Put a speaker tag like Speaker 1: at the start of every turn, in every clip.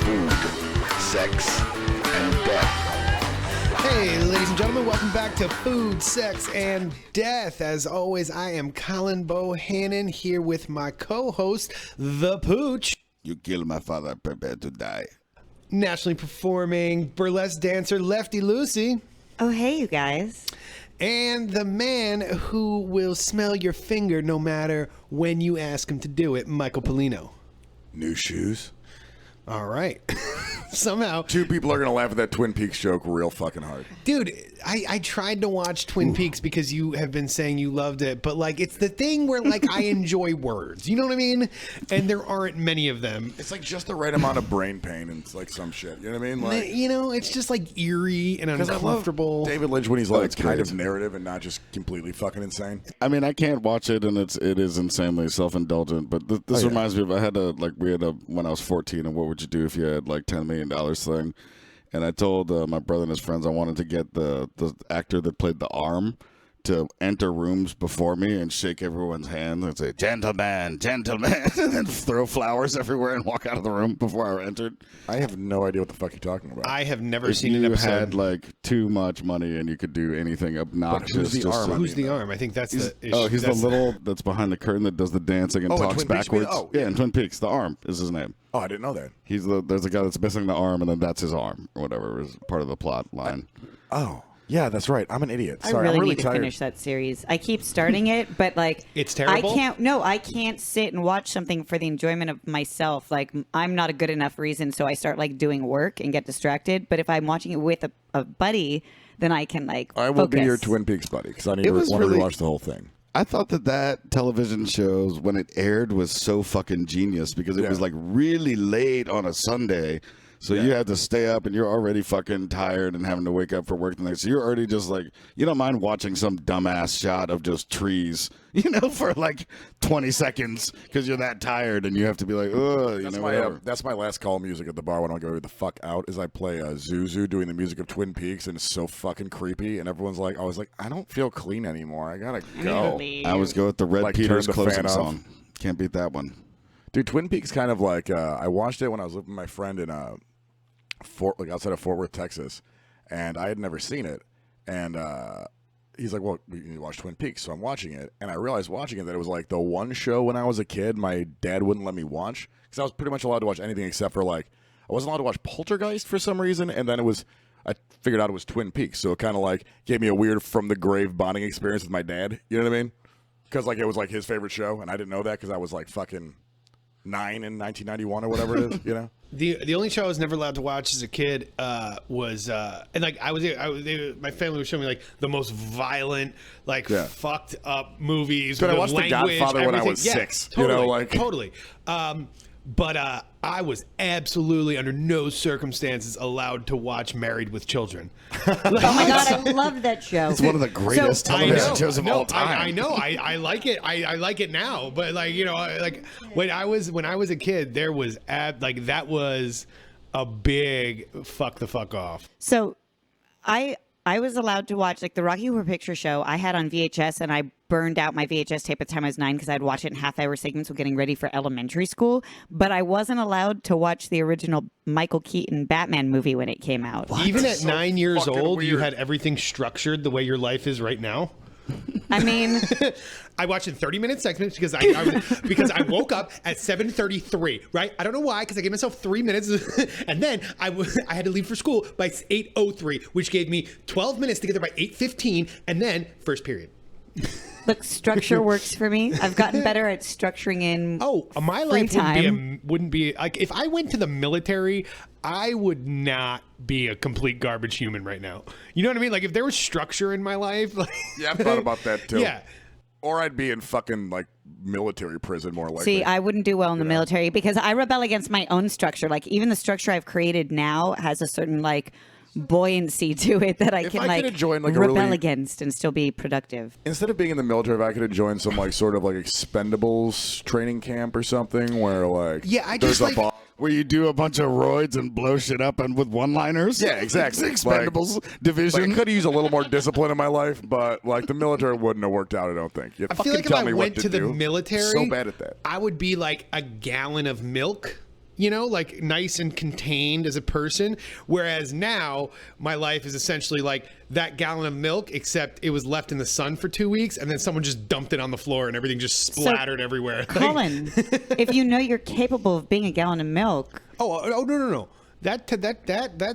Speaker 1: food, sex, and death.
Speaker 2: Hey, ladies and gentlemen, welcome back to Food, Sex, and Death. As always, I am Colin Bohannon here with my co-host, The Pooch.
Speaker 1: You kill my father, prepare to die.
Speaker 2: Nationally performing burlesque dancer, Lefty Lucy.
Speaker 3: Oh, hey, you guys.
Speaker 2: And the man who will smell your finger no matter when you ask him to do it, Michael Polino.
Speaker 4: New shoes.
Speaker 2: All right. Somehow.
Speaker 4: Two people are going to laugh at that Twin Peaks joke real fucking hard.
Speaker 2: Dude, I tried to watch Twin Peaks because you have been saying you loved it, but like it's the thing where like I enjoy words. You know what I mean? And there aren't many of them.
Speaker 4: It's like just the right amount of brain pain and it's like some shit. You know what I mean? Like,
Speaker 2: You know, it's just like eerie and uncomfortable.
Speaker 4: David Lynch when he's like kind
Speaker 1: great.
Speaker 4: of narrative and not just completely fucking insane.
Speaker 1: I mean, I can't watch it, and it is insanely self-indulgent. But this reminds me of we had a when I was 14, and what would you do if you had like $10 million thing? And I told my brother and his friends I wanted to get the actor that played the arm to enter rooms before me and shake everyone's hand and say, "Gentlemen, gentlemen," and then throw flowers everywhere and walk out of the room before I entered.
Speaker 4: I have no idea what the fuck you're talking about.
Speaker 2: I have never
Speaker 1: If
Speaker 2: seen an
Speaker 1: you
Speaker 2: episode.
Speaker 1: had like too much money and you could do anything obnoxious.
Speaker 4: who's the
Speaker 1: just
Speaker 4: arm?
Speaker 1: to-
Speaker 2: Who's the arm? I think that's the issue.
Speaker 1: Oh, he's
Speaker 2: That's
Speaker 1: the little that's behind the curtain that does the dancing and
Speaker 4: Oh, in
Speaker 1: talks
Speaker 4: Twin Peaks, you mean?
Speaker 1: backwards.
Speaker 4: Oh,
Speaker 1: yeah, in Twin Peaks, the arm is his name.
Speaker 4: Oh, I didn't know that.
Speaker 1: There's a guy that's missing the arm, and then that's his arm or whatever is part of the plot line.
Speaker 4: Oh, yeah, that's right. I'm an idiot. Sorry,
Speaker 3: I
Speaker 4: I'm
Speaker 3: really
Speaker 4: really
Speaker 3: need
Speaker 4: tired.
Speaker 3: to finish that series. I keep starting it, but like
Speaker 2: It's terrible?
Speaker 3: I can't sit and watch something for the enjoyment of myself. Like I'm not a good enough reason, so I start like doing work and get distracted. But if I'm watching it with a buddy, then I can like
Speaker 4: I will
Speaker 3: focus.
Speaker 4: be your Twin Peaks buddy because I need
Speaker 1: It
Speaker 4: to
Speaker 1: was
Speaker 4: want to
Speaker 1: really-
Speaker 4: rewatch the whole thing.
Speaker 1: I thought that television shows when it aired was so fucking genius because it
Speaker 4: Yeah.
Speaker 1: was like really late on a Sunday. So you had to stay up and you're already fucking tired and having to wake up for work the next. So you're already just like, you don't mind watching some dumbass shot of just trees, for like 20 seconds because you're that tired and you have to be like, ugh, whatever.
Speaker 4: That's my last call music at the bar when I go the fuck out is I play Zuzu doing the music of Twin Peaks and it's so fucking creepy and everyone's like, I don't feel clean anymore. I gotta go.
Speaker 3: Leave.
Speaker 1: I always go with the Red
Speaker 4: Like,
Speaker 1: Peters
Speaker 4: turn the
Speaker 1: closing
Speaker 4: fan off.
Speaker 1: song. Can't beat that one.
Speaker 4: Dude, Twin Peaks kind of like I watched it when I was living with my friend in outside of Fort Worth, Texas, and I had never seen it. And he's like, "Well, you need to watch Twin Peaks." So I'm watching it, and I realized watching it that it was like the one show when I was a kid my dad wouldn't let me watch because I was pretty much allowed to watch anything except for like I wasn't allowed to watch Poltergeist for some reason, and then I figured out it was Twin Peaks, so it kind of like gave me a weird from the grave bonding experience with my dad. You know what I mean? Because like it was like his favorite show, and I didn't know that because I was like fucking 9 in 1991 or whatever it is,
Speaker 2: The only show I was never allowed to watch as a kid was and like my family was showing me like the most violent, like fucked up movies.
Speaker 4: Dude, I
Speaker 2: with
Speaker 4: watched The
Speaker 2: language,
Speaker 4: Godfather when I
Speaker 2: everything.
Speaker 4: was
Speaker 2: Yeah,
Speaker 4: 6,
Speaker 2: Totally, totally. But I was absolutely under no circumstances allowed to watch Married with Children.
Speaker 3: Oh my god, I love that show.
Speaker 1: It's one of the greatest television shows of all time.
Speaker 2: I know. I like it. I like it now. But like like when I was a kid, there was that was a big fuck the fuck off.
Speaker 3: So I was allowed to watch like the Rocky Horror Picture Show I had on VHS, and I burned out my VHS tape at the time I was 9 because I'd watch it in half-hour segments while getting ready for elementary school. But I wasn't allowed to watch the original Michael Keaton Batman movie when it came out.
Speaker 2: Even at
Speaker 4: So
Speaker 2: 9 years
Speaker 4: fucking
Speaker 2: old, you
Speaker 4: weird.
Speaker 2: had everything structured the way your life is right now.
Speaker 3: I mean,
Speaker 2: I watched in 30-minute segments because I woke up at 7:33. Right? I don't know why because I gave myself 3 minutes, and then I had to leave for school by 8:03, which gave me 12 minutes to get there by 8:15, and then first period.
Speaker 3: look, structure works for me. I've gotten better at structuring in
Speaker 2: My
Speaker 3: free
Speaker 2: life
Speaker 3: time.
Speaker 2: wouldn't be like if I went to the military, I would not be a complete garbage human right now. You know what I mean? Like if there was structure in my life, like,
Speaker 4: Yeah, I've thought about that too.
Speaker 2: yeah.
Speaker 4: Or I'd be in fucking like military prison more likely.
Speaker 3: See, I wouldn't do well in the military because I rebel against my own structure. Like even the structure I've created now has a certain like buoyancy to it that I
Speaker 4: If
Speaker 3: can
Speaker 4: I
Speaker 3: like
Speaker 4: could join, like, a
Speaker 3: rebel
Speaker 4: really-
Speaker 3: against and still be productive.
Speaker 4: Instead of being in the military, if I could have joined some like sort of like Expendables training camp or something where like
Speaker 2: Yeah, I
Speaker 4: there's
Speaker 2: just,
Speaker 4: a
Speaker 2: like-
Speaker 4: boss.
Speaker 1: Where you do a bunch of roids and blow shit up and with one-liners.
Speaker 4: Yeah, exactly.
Speaker 1: Expendables
Speaker 4: Like,
Speaker 1: division.
Speaker 4: I could have used a little more discipline in my life, but like the military wouldn't have worked out. I don't think. You
Speaker 2: I feel like if
Speaker 4: tell
Speaker 2: I
Speaker 4: me
Speaker 2: went
Speaker 4: what
Speaker 2: to the
Speaker 4: do.
Speaker 2: military,
Speaker 4: So bad at that.
Speaker 2: I would be like a gallon of milk. you know, like nice and contained as a person. Whereas now my life is essentially like that gallon of milk, except it was left in the sun for 2 weeks and then someone just dumped it on the floor and everything just splattered everywhere.
Speaker 3: Colin, if you know you're capable of being a gallon of milk.
Speaker 2: Oh, no. That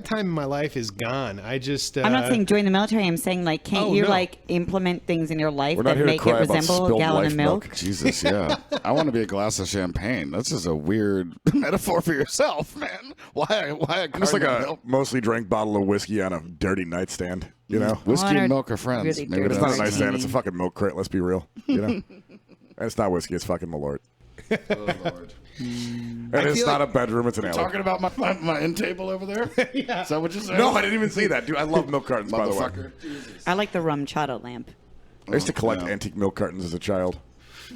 Speaker 2: time in my life is gone. I just
Speaker 3: I'm not saying join the military. I'm saying like, can't you like implement things in your life that make it resemble a gallon of milk?
Speaker 1: Jesus, yeah. I want to be a glass of champagne. That's just a weird metaphor for yourself, man. Why
Speaker 4: Just like a mostly drank bottle of whiskey on a dirty nightstand, you know?
Speaker 1: Whiskey and milk are friends.
Speaker 3: Really
Speaker 1: Maybe
Speaker 4: It's
Speaker 1: that's
Speaker 4: not a nightstand. It's a fucking milk crate. Let's be real, you know? And it's not whiskey. It's fucking Malort.
Speaker 1: Oh, Lord.
Speaker 4: And it's not a bedroom. It's an alley.
Speaker 1: Talking about my end table over there?
Speaker 2: Yeah.
Speaker 1: Is that what you're saying?
Speaker 4: No, I didn't even see that, dude. I love milk cartons, by the way.
Speaker 1: Motherfucker.
Speaker 3: I like the rum chata lamp.
Speaker 4: I used to collect antique milk cartons as a child.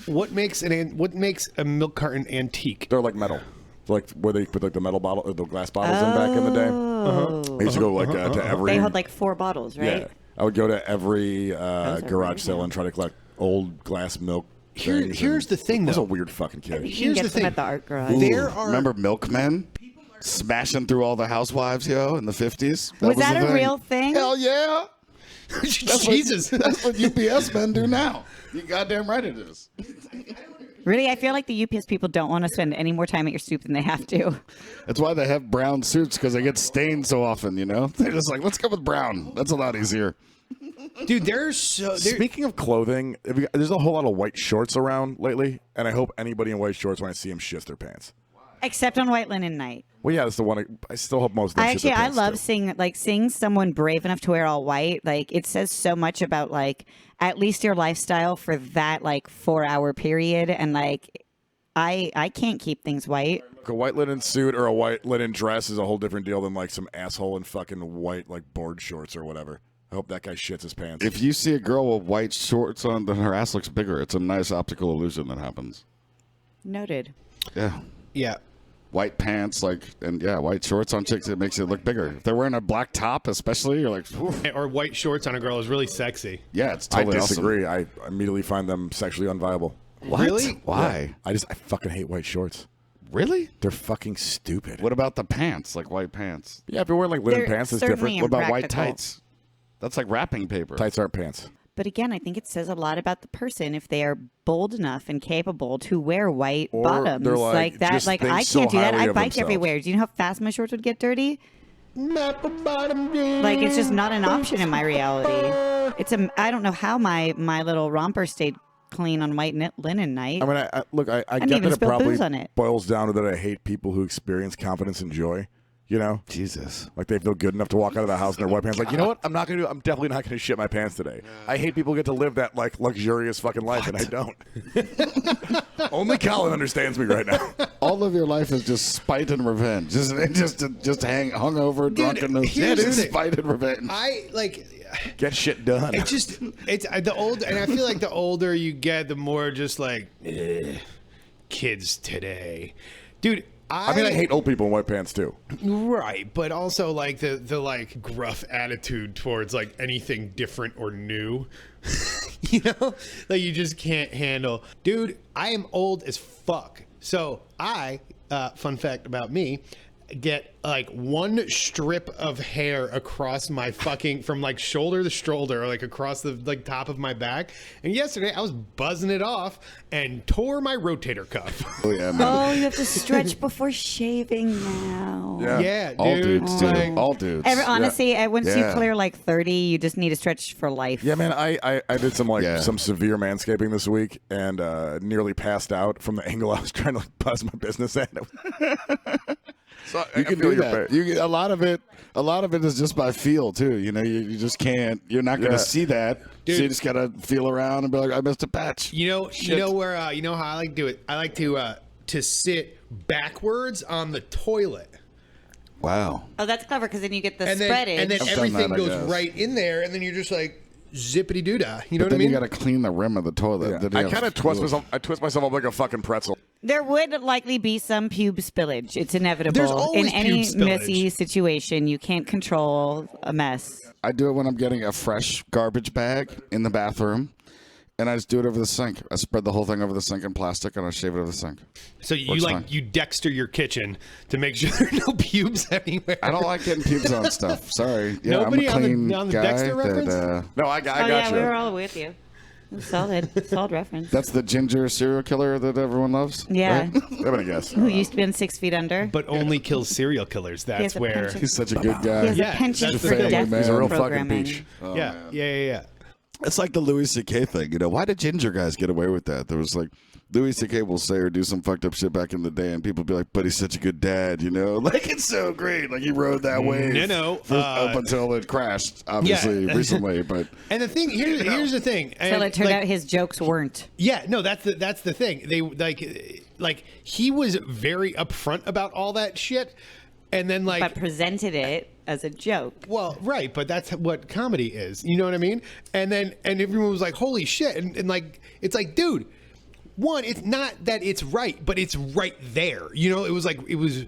Speaker 2: what makes a milk carton antique?
Speaker 4: They're like metal. Like where they put like the metal bottle, or the glass bottles in back in the day. I used to go like to every.
Speaker 3: They hold like 4 bottles, right?
Speaker 4: Yeah, I would go to every garage sale and try to collect old glass milk.
Speaker 2: Here's the thing, though.
Speaker 4: I was a weird fucking kid.
Speaker 3: You can
Speaker 2: Here's
Speaker 3: get
Speaker 2: the
Speaker 3: them
Speaker 2: thing.
Speaker 3: at the art garage.
Speaker 2: There are
Speaker 1: Remember milkmen? Smashing through all the housewives, yo, in the 50s?
Speaker 3: Was that
Speaker 1: the
Speaker 3: a real thing?
Speaker 1: Hell yeah.
Speaker 2: Jesus.
Speaker 1: That's what UPS men do now. You goddamn right it is.
Speaker 3: Really, I feel like the UPS people don't want to spend any more time at your stoop than they have to.
Speaker 1: That's why they have brown suits, because they get stained so often, you know? They're just like, let's go with brown. That's a lot easier.
Speaker 2: Dude,
Speaker 4: Speaking of clothing, there's a whole lot of white shorts around lately, and I hope anybody in white shorts, when I see them, shits their pants.
Speaker 3: Except on White Linen Night.
Speaker 4: Well, yeah, that's the one. I still hope most of them shit their pants,
Speaker 3: love
Speaker 4: too.
Speaker 3: seeing someone brave enough to wear all white. Like, it says so much about like at least your lifestyle for that like 4-hour period. And like, I can't keep things white.
Speaker 4: A white linen suit or a white linen dress is a whole different deal than like some asshole in fucking white like board shorts or whatever. I hope that guy shits his pants.
Speaker 1: If you see a girl with white shorts on, then her ass looks bigger. It's a nice optical illusion that happens.
Speaker 3: Noted.
Speaker 1: Yeah.
Speaker 2: Yeah.
Speaker 1: White pants, white shorts on chicks, it makes it look bigger. If they're wearing a black top, especially, you're like, oof.
Speaker 2: Or white shorts on a girl is really sexy.
Speaker 1: Yeah, it's totally
Speaker 4: I disagree.
Speaker 1: awesome.
Speaker 4: I immediately find them sexually unviable.
Speaker 1: What?
Speaker 2: Really?
Speaker 1: Why?
Speaker 4: I fucking hate white shorts.
Speaker 1: Really?
Speaker 4: They're fucking stupid.
Speaker 1: What about the pants, like white pants?
Speaker 4: Yeah, if you're wearing like linen
Speaker 3: They're
Speaker 4: pants, it's
Speaker 3: certainly
Speaker 4: different.
Speaker 1: What about white
Speaker 3: impractical.
Speaker 1: tights? That's like wrapping paper.
Speaker 4: Tights aren't pants.
Speaker 3: But again, I think it says a lot about the person if they are bold enough and capable to wear white
Speaker 4: Or
Speaker 3: bottoms
Speaker 4: they're like,
Speaker 3: that.
Speaker 4: just
Speaker 3: Like,
Speaker 4: think
Speaker 3: I
Speaker 4: so
Speaker 3: can't do that.
Speaker 4: highly
Speaker 3: I
Speaker 4: of
Speaker 3: bike
Speaker 4: themselves.
Speaker 3: everywhere. Do you know how fast my shorts would get dirty? Like, it's just not an option in my reality. I don't know how my little romper stayed clean on White Linen Night.
Speaker 4: I mean, I
Speaker 3: didn't
Speaker 4: get
Speaker 3: even
Speaker 4: that it
Speaker 3: spill
Speaker 4: probably
Speaker 3: booze on it.
Speaker 4: boils down to that I hate people who experience confidence and joy. You know,
Speaker 1: Jesus.
Speaker 4: like they feel good enough to walk out of the house in their white pants. Like, you know what? I'm definitely not gonna shit my pants today. I hate people who get to live that like luxurious fucking life, and I don't. Only Colin understands me right now.
Speaker 1: All of your life is just spite and revenge. Just hungover, drunkenness.
Speaker 2: here's the
Speaker 1: Just
Speaker 2: thing.
Speaker 1: spite and revenge.
Speaker 2: I like.
Speaker 4: Get shit done.
Speaker 2: It's the old, and I feel like the older you get, the more just like kids today, dude.
Speaker 4: I mean, I hate old people in white pants too.
Speaker 2: Right, but also like the like gruff attitude towards like anything different or new. You know, like you just can't handle. Dude, I am old as fuck. So fun fact about me, get like one strip of hair across my fucking from like shoulder to shoulder, or like across the like top of my back. And yesterday I was buzzing it off and tore my rotator cuff.
Speaker 1: Oh, yeah, man.
Speaker 3: Oh, you have to stretch before shaving now.
Speaker 4: Yeah.
Speaker 2: Yeah, dude.
Speaker 1: All dudes do.
Speaker 2: Like,
Speaker 1: All dudes.
Speaker 3: Honestly, once you
Speaker 1: Yeah.
Speaker 3: clear like 30, you just need to stretch for life.
Speaker 4: Yeah, man, I did
Speaker 1: Yeah.
Speaker 4: some severe manscaping this week and nearly passed out from the angle I was trying to like buzz my business at. So
Speaker 1: You can do that. A lot of it is just by feel too. You know, you just can't. You're not going to
Speaker 4: Yeah.
Speaker 1: see that.
Speaker 2: Dude.
Speaker 1: So you just got to feel around and be like, I missed a patch.
Speaker 2: you know where you know how I like to do it. I like to sit backwards on the toilet.
Speaker 3: Oh, that's clever because then you get the
Speaker 2: And
Speaker 3: spread
Speaker 2: then
Speaker 3: edge.
Speaker 1: I've done
Speaker 2: everything
Speaker 1: that, I
Speaker 2: goes
Speaker 1: guess.
Speaker 2: right in there, and then you're just like zippity doo dah. You know
Speaker 1: But
Speaker 2: what I
Speaker 1: then you
Speaker 2: mean?
Speaker 1: got to clean the rim of the toilet.
Speaker 4: Yeah.
Speaker 1: Then you
Speaker 4: I
Speaker 1: have-
Speaker 4: kind of twist myself up like a fucking pretzel.
Speaker 3: There would likely be some pube spillage. It's inevitable.
Speaker 2: There's always
Speaker 3: in any
Speaker 2: pube spillage.
Speaker 3: messy situation. You can't control a mess.
Speaker 1: I do it when I'm getting a fresh garbage bag in the bathroom. and I just do it over the sink. I spread the whole thing over the sink in plastic, and I shave it over the sink.
Speaker 2: So you
Speaker 1: Works
Speaker 2: like
Speaker 1: fine.
Speaker 2: you Dexter your kitchen to make sure there are no pubes anywhere.
Speaker 1: I don't like getting pubes on stuff. Sorry. Yeah,
Speaker 2: Nobody
Speaker 1: I'm a clean
Speaker 2: on the
Speaker 1: guy
Speaker 2: Dexter reference?
Speaker 4: No, I got
Speaker 3: yeah,
Speaker 4: you.
Speaker 3: we were all with you. Solid reference.
Speaker 1: That's the ginger serial killer that everyone loves.
Speaker 3: Yeah.
Speaker 1: right?
Speaker 4: I'm gonna guess.
Speaker 3: Who used to be on 6 Feet Under.
Speaker 2: But only kills serial killers.
Speaker 3: He
Speaker 2: That's
Speaker 3: has a
Speaker 2: where.
Speaker 3: penchant.
Speaker 1: He's such a good guy.
Speaker 3: He has
Speaker 2: Yeah,
Speaker 3: a penchant
Speaker 2: that's
Speaker 3: for
Speaker 2: the
Speaker 3: death
Speaker 1: family
Speaker 4: He's a real fucking
Speaker 3: programming.
Speaker 4: peach.
Speaker 1: Oh,
Speaker 2: Yeah,
Speaker 1: man.
Speaker 2: yeah.
Speaker 1: It's like the Louis C.K. thing. You know, why did ginger guys get away with that? There was like, Louis C.K. will say or do some fucked up shit back in the day, and people be like, but he's such a good dad, you know? Like, it's so great. Like, he rode that wave. Up until it crashed, obviously, recently. But
Speaker 2: And the thing, here's the thing.
Speaker 3: Until it turned out his jokes weren't.
Speaker 2: Yeah, no, that's the thing. They like he was very upfront about all that shit, and then
Speaker 3: But presented it as a joke.
Speaker 2: well, right, but that's what comedy is. You know what I mean? And everyone was like, "Holy shit!" And like, it's like, dude, one, it's not that it's right, but it's right there. You know, it was like it was,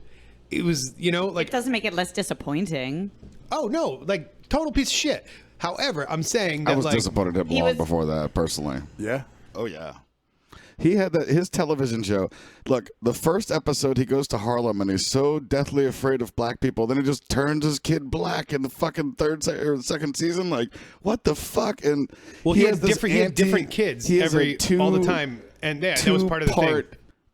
Speaker 2: you know, like
Speaker 3: It doesn't make it less disappointing.
Speaker 2: oh no, like total piece of shit. However, I'm saying that
Speaker 1: I was
Speaker 2: like
Speaker 1: disappointed in him long before that, personally.
Speaker 4: Yeah.
Speaker 1: Oh, yeah. He had his television show. Look, the first episode, he goes to Harlem and he's so deathly afraid of black people. Then he just turns his kid black in the fucking second season. Like, what the fuck? And
Speaker 2: well, he has different kids
Speaker 1: he has
Speaker 2: all the time, and yeah, that was part of the thing.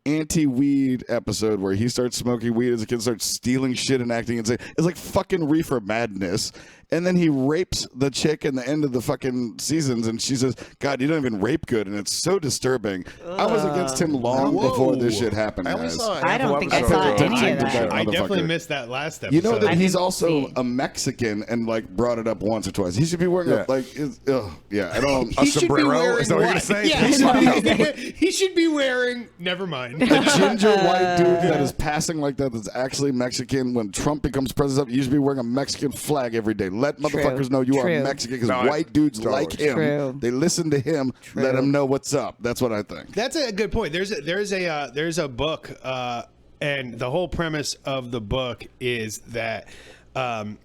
Speaker 1: Anti-weed episode where he starts smoking weed as a kid, starts stealing shit and acting insane. It's like fucking reefer madness. And then he rapes the chick in the end of the fucking seasons, and she says, God, you don't even rape good, and it's so disturbing. I was against him long before this shit happened,
Speaker 4: I only
Speaker 1: guys.
Speaker 4: saw a
Speaker 3: I don't
Speaker 4: handful
Speaker 3: think
Speaker 4: of
Speaker 3: I saw
Speaker 4: episodes.
Speaker 3: any of that.
Speaker 2: I definitely
Speaker 1: Motherfucker.
Speaker 2: missed that last episode.
Speaker 1: You know that
Speaker 3: I
Speaker 1: he's
Speaker 3: didn't
Speaker 1: also
Speaker 3: see.
Speaker 1: a Mexican and like brought it up once or twice. He should be wearing
Speaker 4: Yeah.
Speaker 1: I don't.
Speaker 4: A sombrero? Is that what you're gonna say?
Speaker 2: Yeah, he should be wearing. Never mind.
Speaker 1: A ginger white dude that is passing like that's actually Mexican. When Trump becomes president, you should be wearing a Mexican flag every day. Let motherfuckers know you are
Speaker 3: True.
Speaker 1: Mexican because
Speaker 4: No,
Speaker 1: white dudes
Speaker 4: totally.
Speaker 1: like him.
Speaker 3: True.
Speaker 1: They listen to him. Let him know what's up. That's what I think.
Speaker 2: That's a good point. There's a book, and the whole premise of the book is that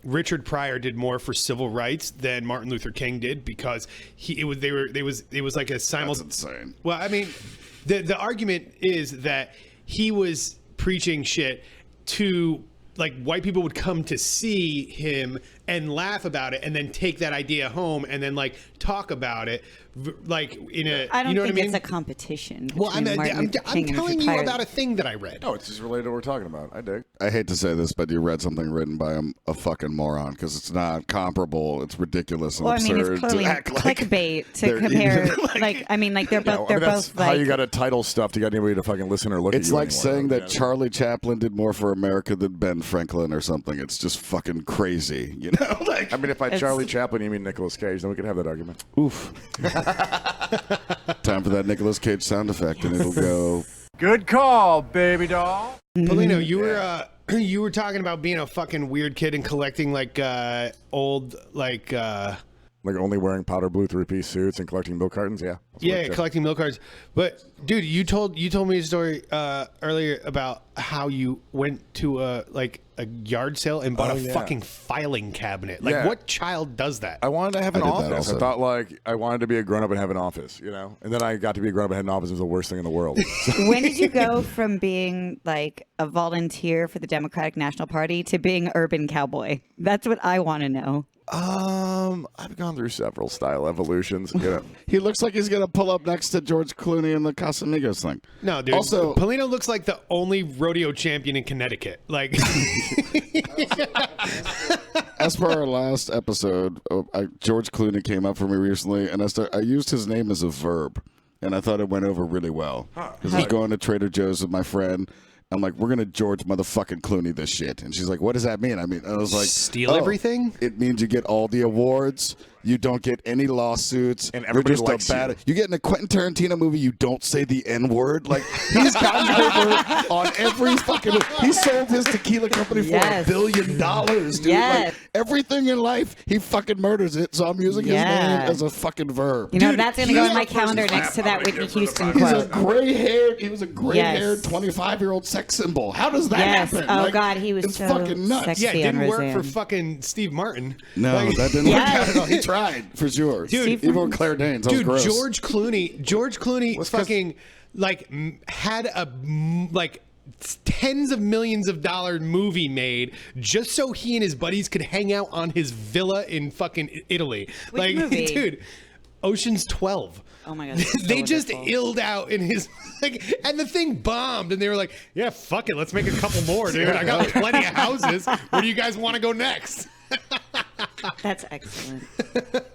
Speaker 2: Richard Pryor did more for civil rights than Martin Luther King did because it was like a
Speaker 1: That's insane.
Speaker 2: Well, I mean, the argument is that he was preaching shit to like white people would come to see him and laugh about it and then take that idea home and then like talk about it like in a
Speaker 3: I don't
Speaker 2: you know
Speaker 3: think
Speaker 2: what I mean?
Speaker 3: it's a competition.
Speaker 2: Well, I'm
Speaker 3: between Martin Luther
Speaker 2: I'm
Speaker 3: King and
Speaker 2: telling
Speaker 3: Richard
Speaker 2: you
Speaker 3: Pryor.
Speaker 2: about a thing that I read.
Speaker 4: No, it's just related to what we're talking about. I dig.
Speaker 1: I hate to say this, but you read something written by a fucking moron because it's not comparable. It's ridiculous and
Speaker 3: Well, I mean,
Speaker 1: absurd
Speaker 3: it's clearly
Speaker 1: to act like
Speaker 3: clickbait to
Speaker 1: they're
Speaker 3: compare.
Speaker 1: even,
Speaker 3: like, I mean, like they're both.
Speaker 4: I mean,
Speaker 3: they're
Speaker 4: that's
Speaker 3: both
Speaker 4: how
Speaker 3: like.
Speaker 4: you got to title stuff to get anybody to fucking listen or look at you.
Speaker 1: It's like
Speaker 4: anymore,
Speaker 1: saying
Speaker 4: though,
Speaker 1: that
Speaker 4: you know?
Speaker 1: Charlie Chaplin did more for America than Ben Franklin or something. It's just fucking crazy, you know? Like,
Speaker 4: I mean, if by
Speaker 3: It's-
Speaker 4: Charlie Chaplin you mean Nicolas Cage, then we could have that argument.
Speaker 1: oof. Time for that Nicolas Cage sound effect, and it'll go.
Speaker 5: Good call, baby doll.
Speaker 2: Polino, you were talking about being a fucking weird kid and collecting like old like
Speaker 4: Like only wearing powder blue three-piece suits and collecting milk cartons. Yeah. That's
Speaker 2: yeah,
Speaker 4: what it-
Speaker 2: collecting milk cards. But dude, you told me a story earlier about how you went to a yard sale and bought
Speaker 4: Oh,
Speaker 2: a
Speaker 4: yeah.
Speaker 2: fucking filing cabinet. Like
Speaker 4: Yeah.
Speaker 2: what child does that?
Speaker 4: I wanted to have an
Speaker 1: I did that
Speaker 4: office.
Speaker 1: also.
Speaker 4: I thought like I wanted to be a grown up and have an office, you know. And then I got to be a grown up and had an office. It was the worst thing in the world.
Speaker 3: When did you go from being like a volunteer for the Democratic National Party to being urban cowboy? That's what I want to know.
Speaker 4: I've gone through several style evolutions. You know.
Speaker 1: He looks like he's gonna pull up next to George Clooney in the Casamigos thing.
Speaker 2: No, dude.
Speaker 1: Also-
Speaker 2: Polino looks like the only rodeo champion in Connecticut. Like
Speaker 1: As per our last episode, George Clooney came up for me recently, and I used his name as a verb, and I thought it went over really well. Because I was going to Trader Joe's with my friend. I'm like, we're gonna George motherfucking Clooney this shit, and she's like, what does that mean? I was like,
Speaker 2: Steal everything?
Speaker 1: It means you get all the awards. You don't get any lawsuits.
Speaker 4: And everybody
Speaker 1: You're
Speaker 4: likes
Speaker 1: just a
Speaker 4: you.
Speaker 1: You get in a Quentin Tarantino movie, you don't say the N word. Like he's gotten over on every fucking. He sold his tequila company for
Speaker 3: Yes.
Speaker 1: $1 billion, dude.
Speaker 3: Yes.
Speaker 1: Like, everything in life, he fucking murders it. So I'm using his
Speaker 3: Yeah.
Speaker 1: name as a fucking verb.
Speaker 3: You know,
Speaker 2: Dude,
Speaker 3: that's going to go
Speaker 2: he's
Speaker 3: on my
Speaker 2: the person
Speaker 3: calendar next to that Whitney Houston
Speaker 1: He's a
Speaker 3: quote.
Speaker 1: gray-haired. He was a gray-haired
Speaker 3: Yes.
Speaker 1: 25-year-old sex symbol. How does that
Speaker 3: Yes.
Speaker 1: happen?
Speaker 3: Oh,
Speaker 1: Like,
Speaker 3: God, he was
Speaker 1: it's
Speaker 3: so
Speaker 1: fucking nuts.
Speaker 3: sexy.
Speaker 2: yeah, it didn't
Speaker 3: on
Speaker 2: work for
Speaker 3: Roseanne.
Speaker 2: fucking Steve Martin.
Speaker 1: No,
Speaker 2: Like-
Speaker 1: that didn't work
Speaker 3: Yes.
Speaker 1: out at all. He tried for sure.
Speaker 2: Dude,
Speaker 1: even with Claire Danes, that was
Speaker 2: Dude,
Speaker 1: gross.
Speaker 2: George Clooney fucking had a tens of millions of dollar movie made just so he and his buddies could hang out on his villa in fucking Italy.
Speaker 3: Which movie?
Speaker 2: Dude, Ocean's 12.
Speaker 3: Oh my god.
Speaker 2: They just illed out in his and the thing bombed, and they were like, "Yeah, fuck it, let's make a couple more, dude. I got plenty of houses. Where do you guys want to go next?"
Speaker 3: That's excellent.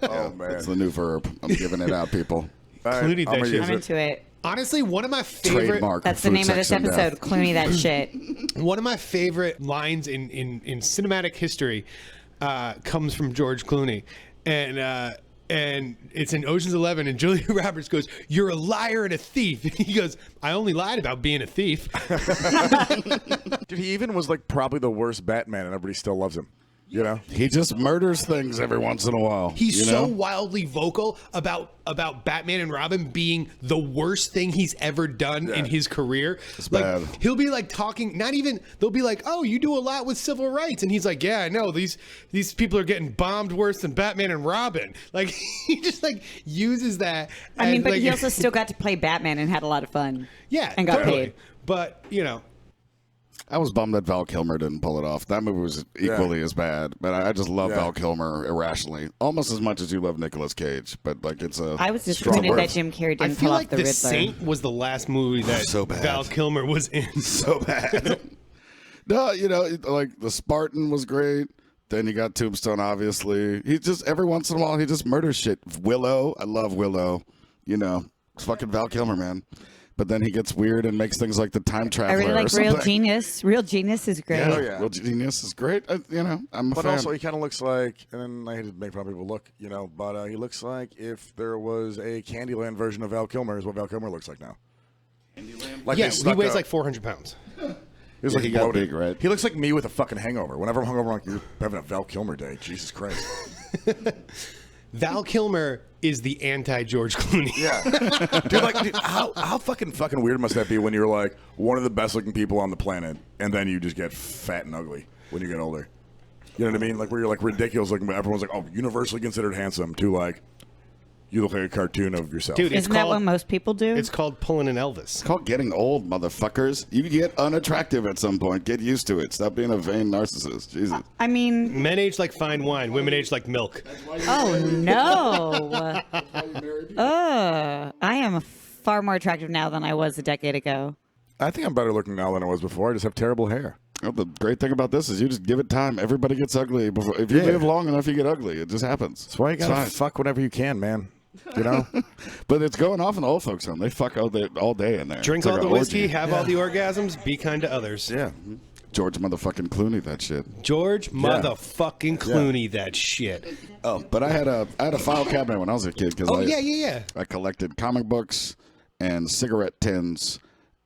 Speaker 4: Oh man,
Speaker 1: It's the new verb. I'm giving it out, people.
Speaker 2: Clooney, that shit.
Speaker 3: I'm into it.
Speaker 2: Honestly, one of my favorite.
Speaker 1: Trademark.
Speaker 3: That's the
Speaker 1: Food,
Speaker 3: name of this
Speaker 1: Sex, and
Speaker 3: episode.
Speaker 1: Death.
Speaker 3: Clooney that shit.
Speaker 2: One of my favorite lines in cinematic history comes from George Clooney, and it's in Ocean's 11, and Julia Roberts goes, "You're a liar and a thief." And he goes, "I only lied about being a thief."
Speaker 4: dude, he even was like probably the worst Batman, and everybody still loves him. You know,
Speaker 1: He just murders things every once in a while.
Speaker 2: He's
Speaker 1: you
Speaker 2: so
Speaker 1: know?
Speaker 2: wildly vocal about Batman and Robin being the worst thing he's ever done in his career. Like
Speaker 1: bad.
Speaker 2: he'll be like talking, not even they'll be like, "Oh, you do a lot with civil rights," and he's like, "Yeah, I know. These people are getting bombed worse than Batman and Robin." Like he just like uses that.
Speaker 3: I mean,
Speaker 2: as,
Speaker 3: but
Speaker 2: like,
Speaker 3: he also still got to play Batman and had a lot of fun.
Speaker 2: yeah,
Speaker 3: and got
Speaker 2: totally.
Speaker 3: paid.
Speaker 2: But you know.
Speaker 1: I was bummed that Val Kilmer didn't pull it off. That movie was equally as bad, but I just love Val Kilmer irrationally, almost as much as you love Nicolas Cage. But like, it's a
Speaker 3: I was
Speaker 1: strong
Speaker 3: disappointed
Speaker 1: word.
Speaker 3: that Jim Carrey
Speaker 2: I
Speaker 3: didn't
Speaker 2: feel
Speaker 3: pull
Speaker 2: like
Speaker 3: off the
Speaker 2: The
Speaker 3: Riddler.
Speaker 2: Saint was the last movie that
Speaker 1: So bad.
Speaker 2: Val Kilmer was in.
Speaker 1: so bad. No, you know, like the Spartan was great. Then you got Tombstone, obviously. He just every once in a while he just murders shit. Willow, I love Willow. You know, it's fucking Val Kilmer, man. But then he gets weird and makes things like the Time
Speaker 3: I
Speaker 1: Traveler.
Speaker 3: really
Speaker 1: or
Speaker 3: like Real
Speaker 1: something.
Speaker 3: Genius. Real Genius is great.
Speaker 1: Yeah,
Speaker 4: yeah.
Speaker 1: Real Genius is great. You know, I'm a
Speaker 4: but
Speaker 1: fan.
Speaker 4: also he kind of looks like, and then I hate to make fun of people look, you know, but he looks like if there was a Candyland version of Val Kilmer, is what Val Kilmer looks like now. Candyland. Like
Speaker 2: Yeah,
Speaker 4: they
Speaker 2: he
Speaker 4: stuck
Speaker 2: weighs
Speaker 4: a-
Speaker 2: like 400 pounds.
Speaker 4: He was like
Speaker 1: he got
Speaker 4: bloated.
Speaker 1: big, right?
Speaker 4: He looks like me with a fucking hangover. Whenever I'm hungover, I'm like, you're having a Val Kilmer day. Jesus Christ.
Speaker 2: Val Kilmer is the anti-George Clooney.
Speaker 4: Yeah. dude, how fucking weird must that be when you're like one of the best looking people on the planet and then you just get fat and ugly when you get older? You know what I mean? Like where you're like ridiculous looking, but everyone's like, oh, universally considered handsome, to like, you look like a cartoon of yourself.
Speaker 2: Dude, it's
Speaker 3: Isn't that
Speaker 2: called,
Speaker 3: what most people do?
Speaker 2: it's called pulling an Elvis.
Speaker 1: It's called getting old, motherfuckers. You get unattractive at some point. Get used to it. Stop being a vain narcissist. Jesus.
Speaker 3: I mean,
Speaker 2: Men age like fine wine. Women age like milk.
Speaker 3: oh no. I am far more attractive now than I was a decade ago.
Speaker 4: I think I'm better looking now than I was before. I just have terrible hair.
Speaker 1: Well, the great thing about this is you just give it time. Everybody gets ugly. Before, if you live long enough, you get ugly. It just happens.
Speaker 4: That's why you
Speaker 1: It's
Speaker 4: gotta
Speaker 1: fine.
Speaker 4: fuck whenever you can, man. You know?
Speaker 1: But it's going off in the old folks' home. They fuck all day in there.
Speaker 2: Drink
Speaker 1: It's
Speaker 2: all
Speaker 1: like
Speaker 2: the
Speaker 1: an
Speaker 2: whiskey,
Speaker 1: orgy.
Speaker 2: have all the orgasms, be kind to others.
Speaker 4: Yeah.
Speaker 1: George motherfucking Clooney, that shit.
Speaker 2: George motherfucking Clooney, that shit.
Speaker 1: Oh, but I had a file cabinet when I was a kid because
Speaker 2: Oh, yeah.
Speaker 1: I collected comic books and cigarette tins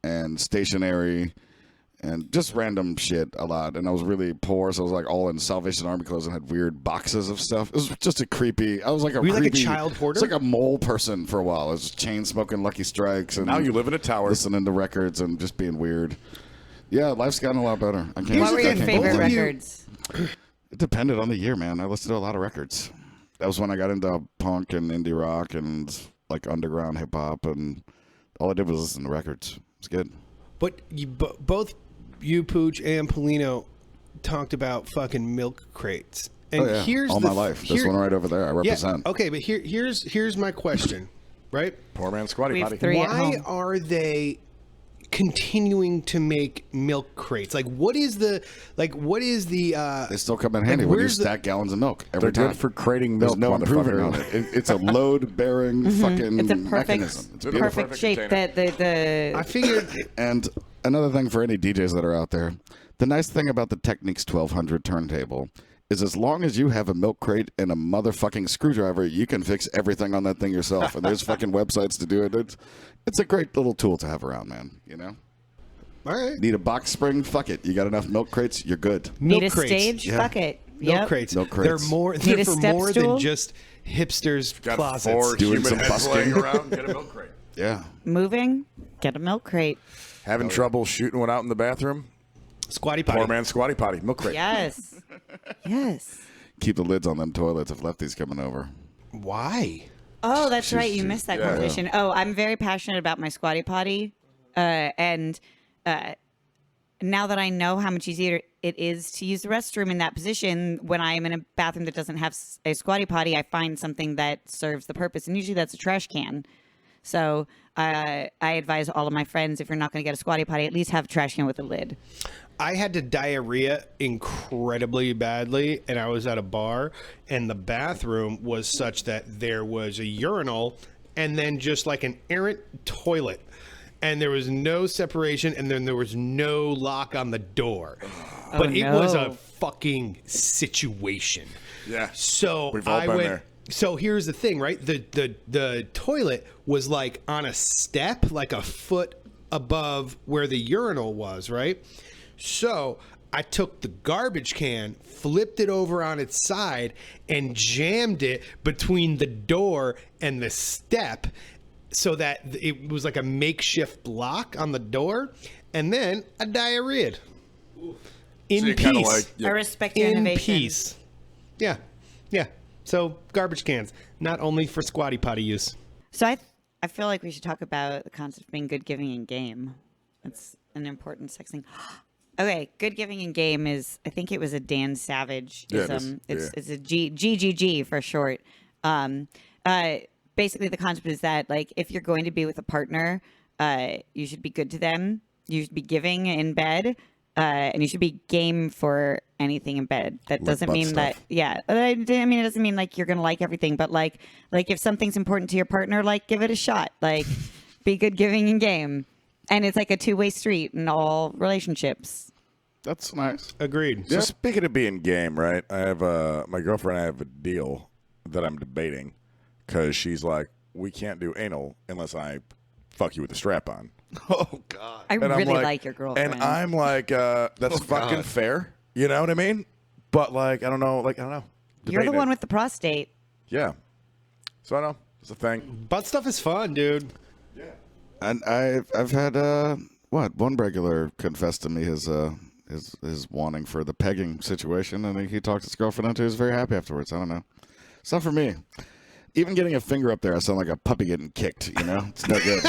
Speaker 1: and stationery and just random shit a lot. And I was really poor, so I was like all in Salvation Army clothes and had weird boxes of stuff. It was just a creepy. I was like a
Speaker 2: Were you like a
Speaker 1: creepy,
Speaker 2: child hoarder?
Speaker 1: It's like a mole person for a while. I was chain smoking Lucky Strikes and
Speaker 4: Now you live in a tower.
Speaker 1: listening to records and just being weird. Yeah, life's gotten a lot better. I can't.
Speaker 3: What were
Speaker 1: I
Speaker 3: your
Speaker 1: can't
Speaker 3: favorite
Speaker 1: complain.
Speaker 3: records?
Speaker 1: It depended on the year, man. I listened to a lot of records. That was when I got into punk and indie rock and like underground hip hop, and all I did was listen to records. It's good.
Speaker 2: But both you, Pooch, and Polino talked about fucking milk crates. And
Speaker 1: Oh, yeah.
Speaker 2: here's
Speaker 1: all
Speaker 2: the
Speaker 1: my life. This
Speaker 2: here-
Speaker 1: one right over there, I
Speaker 2: Yeah,
Speaker 1: represent.
Speaker 2: okay, but here's my question, right?
Speaker 4: Poor man squatty
Speaker 3: We have
Speaker 4: potty.
Speaker 3: three at
Speaker 2: Why
Speaker 3: home.
Speaker 2: are they continuing to make milk crates? What is the
Speaker 1: They still come in handy when you
Speaker 2: where's the-
Speaker 1: stack gallons of milk
Speaker 4: They're
Speaker 1: every time.
Speaker 4: good for crating
Speaker 1: There's
Speaker 4: milk,
Speaker 1: no improving on
Speaker 4: motherfucker.
Speaker 1: it. It's a load-bearing fucking
Speaker 3: It's a perfect,
Speaker 1: mechanism. It's beautiful.
Speaker 3: perfect shape. The
Speaker 2: I figured
Speaker 1: And another thing for any DJs that are out there, the nice thing about the Technics 1200 turntable is as long as you have a milk crate and a motherfucking screwdriver, you can fix everything on that thing yourself. And there's fucking websites to do it. It's a great little tool to have around, man. You know?
Speaker 2: all right.
Speaker 1: Need a box spring? Fuck it. You got enough milk crates? You're good.
Speaker 3: need a
Speaker 2: Milk crates.
Speaker 3: stage.
Speaker 1: Yeah.
Speaker 3: Fuck it.
Speaker 2: Milk
Speaker 3: Yep.
Speaker 2: crates.
Speaker 1: Milk
Speaker 2: They're
Speaker 1: crates.
Speaker 2: more.
Speaker 3: Need
Speaker 2: They're
Speaker 3: a
Speaker 2: for
Speaker 3: step
Speaker 2: more
Speaker 3: stool?
Speaker 2: than just hipsters'
Speaker 4: Got
Speaker 2: closets.
Speaker 4: 4
Speaker 1: Doing
Speaker 4: human
Speaker 1: some
Speaker 4: heads
Speaker 1: busking.
Speaker 4: laying around. Get a milk crate.
Speaker 1: Yeah.
Speaker 3: Moving. Get a milk crate.
Speaker 4: Having trouble shooting one out in the bathroom?
Speaker 2: Squatty potty.
Speaker 4: Poor man squatty potty. Milk crate.
Speaker 3: Yes. Yes.
Speaker 1: Keep the lids on them toilets if Lefty's coming over.
Speaker 2: Why?
Speaker 3: Oh, that's right. You missed that conversation. Oh, I'm very passionate about my squatty potty. And now that I know how much easier it is to use the restroom in that position, when I am in a bathroom that doesn't have a squatty potty, I find something that serves the purpose. And usually that's a trash can. So I advise all of my friends, if you're not going to get a squatty potty, at least have a trash can with a lid.
Speaker 2: I had to diarrhea incredibly badly, and I was at a bar, and the bathroom was such that there was a urinal and then just like an errant toilet. And there was no separation, and then there was no lock on the door. But it was a fucking situation.
Speaker 4: Yeah.
Speaker 2: So
Speaker 4: We've all been there.
Speaker 2: So here's the thing, right? The toilet was like on a step, like a foot above where the urinal was, right? So I took the garbage can, flipped it over on its side, and jammed it between the door and the step so that it was like a makeshift block on the door. And then I diarrheaed. In peace.
Speaker 3: I respect your
Speaker 2: In
Speaker 3: innovation.
Speaker 2: peace. Yeah. Yeah. So garbage cans, not only for squatty potty use.
Speaker 3: So I feel like we should talk about the concept of being good giving in game. That's an important sex thing. Okay, good giving in game is, I think it was a Dan Savage. It's a GGG for short. Basically, the concept is that, like, if you're going to be with a partner, you should be good to them. You should be giving in bed, and you should be game for anything in bed. That doesn't mean that, I mean, it doesn't mean like you're gonna like everything, but like if something's important to your partner, like give it a shot. Like, be good giving in game. And it's like a two-way street in all relationships.
Speaker 1: That's nice.
Speaker 2: Agreed.
Speaker 4: So speaking of being game, right? I have my girlfriend and I have a deal that I'm debating because she's like, we can't do anal unless I fuck you with the strap on.
Speaker 1: Oh God.
Speaker 3: I
Speaker 4: And I'm
Speaker 3: really like your girlfriend.
Speaker 4: And I'm like, that's fucking fair. You know what I mean? But like, I don't know. Like, I don't know.
Speaker 3: You're the
Speaker 4: Debating
Speaker 3: one
Speaker 4: it.
Speaker 3: with the prostate.
Speaker 4: Yeah. So I know it's a thing.
Speaker 2: Butt stuff is fun, dude.
Speaker 1: And I've had one regular confess to me his wanting for the pegging situation, and he talked his girlfriend into. He was very happy afterwards. I don't know. It's not for me. Even getting a finger up there, I sound like a puppy getting kicked. You know, it's no good.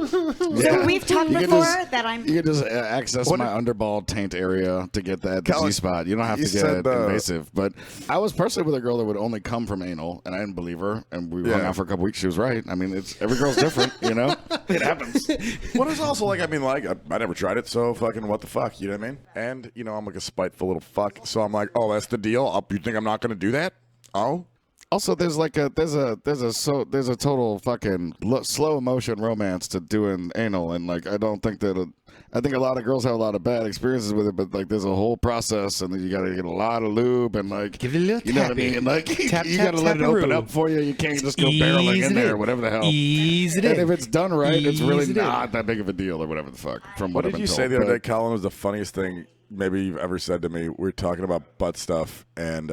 Speaker 3: So we've talked before that I'm.
Speaker 1: You can just access my underball taint area to get that G spot. You don't have to get invasive. But I was personally with a girl that would only come from anal, and I didn't believe her. And we hung out for a couple weeks. She was right. I mean, it's every girl's different. You know, it happens.
Speaker 4: What is also like? I mean, like I never tried it, so fucking what the fuck? You know what I mean? And you know, I'm like a spiteful little fuck. So I'm like, oh, that's the deal. You think I'm not going to do that? Oh.
Speaker 1: Also, there's a total fucking slow motion romance to doing anal, and like I don't think that I think a lot of girls have a lot of bad experiences with it, but like there's a whole process, and then you got to get a lot of lube and like
Speaker 2: give it a little
Speaker 1: you know what I mean, and like you got to let it
Speaker 2: tap-a-roo.
Speaker 1: open up for you. You can't just go barreling in there or whatever the hell.
Speaker 2: Ease it in.
Speaker 1: And if it's done right, it's really
Speaker 2: Ease it in.
Speaker 1: not that big of a deal or whatever the fuck. From
Speaker 4: What
Speaker 1: what
Speaker 4: did
Speaker 1: I've
Speaker 4: you
Speaker 1: been
Speaker 4: say
Speaker 1: told.
Speaker 4: the other day, Colin? Was the funniest thing maybe you've ever said to me? We were talking about butt stuff, and